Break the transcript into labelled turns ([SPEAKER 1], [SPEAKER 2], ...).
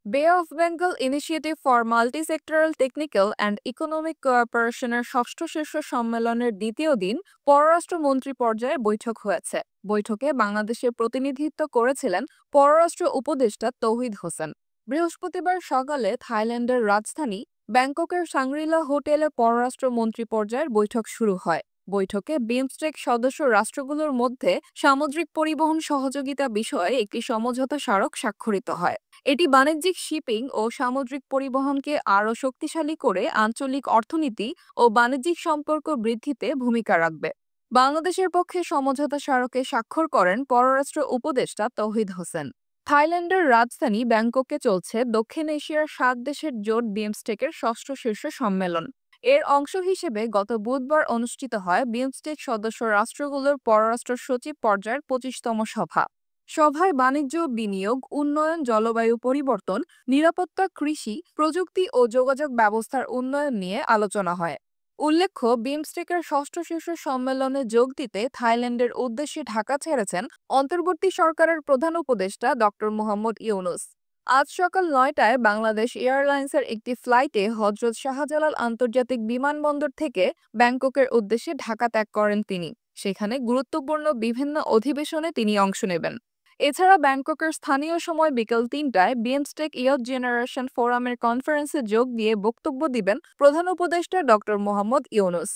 [SPEAKER 1] বে of Bengal initiative for multisectoral technical and economic কোঅপারেশনের ষষ্ঠ শীর্ষ সম্মেলনের দ্বিতীয় দিন পররাষ্ট্রমন্ত্রী পর্যায়ে বৈঠক হয়েছে। বৈঠকে বাংলাদেশের প্রতিনিধিত্ব করেছিলেন পররাষ্ট্র উপদেষ্টা তৌহিদ হোসেন। বৃহস্পতিবার সকালে থাইল্যান্ডের রাজধানী ব্যাংককের সাংগ্রিলা হোটেলে পররাষ্ট্রমন্ত্রী পর্যায়ের বৈঠক শুরু হয়। বৈঠকে বিমস্টেক সদস্য রাষ্ট্রগুলোর মধ্যে সামুদ্রিক পরিবহন সহযোগিতা বিষয়ে একটি সমঝোতা স্মারক স্বাক্ষরিত হয়। এটি বাণিজ্যিক শিপিং ও সামুদ্রিক পরিবহনকে আরও শক্তিশালী করে আঞ্চলিক অর্থনীতি ও বাণিজ্যিক সম্পর্ক বৃদ্ধিতে ভূমিকা রাখবে। বাংলাদেশের পক্ষে সমঝোতা স্মারকে স্বাক্ষর করেন পররাষ্ট্র উপদেষ্টা তৌহিদ হোসেন। থাইল্যান্ডের রাজধানী ব্যাংককে চলছে দক্ষিণ এশিয়ার ৭ দেশের জোট বিমস্টেকের ষষ্ঠ শীর্ষ সম্মেলন। এর অংশ হিসেবে গত বুধবার অনুষ্ঠিত হয় বিমস্টেক সদস্য রাষ্ট্রগুলোর পররাষ্ট্র সচিব পর্যায়ের ২৫তম সভা। সভায় বাণিজ্য, বিনিয়োগ, উন্নয়ন, জলবায়ু পরিবর্তন, নিরাপত্তা, কৃষি, প্রযুক্তি ও যোগাযোগ ব্যবস্থার উন্নয়ন নিয়ে আলোচনা হয়। উল্লেখ্য, বিমস্টেকের ষষ্ঠ শীর্ষ সম্মেলনে যোগ দিতে থাইল্যান্ডের উদ্দেশ্যে ঢাকা ছেড়েছেন অন্তর্বর্তী সরকারের প্রধান উপদেষ্টা ডক্টর মোহাম্মদ ইউনূস। আজ সকাল ৯টায় বাংলাদেশ এয়ারলাইন্সের একটি ফ্লাইটে হজরত শাহজালাল আন্তর্জাতিক বিমানবন্দর থেকে ব্যাংককের উদ্দেশ্যে ঢাকা ত্যাগ করেন তিনি। সেখানে গুরুত্বপূর্ণ বিভিন্ন অধিবেশনে তিনি অংশ নেবেন। এছাড়া ব্যাংককের স্থানীয় সময় বিকেল ৩টায় বিমস্টেক ইয়থ জেনারেশন ফোরামের কনফারেন্সে যোগ দিয়ে বক্তব্য দিবেন প্রধান উপদেষ্টা ডক্টর মোহাম্মদ ইউনূস।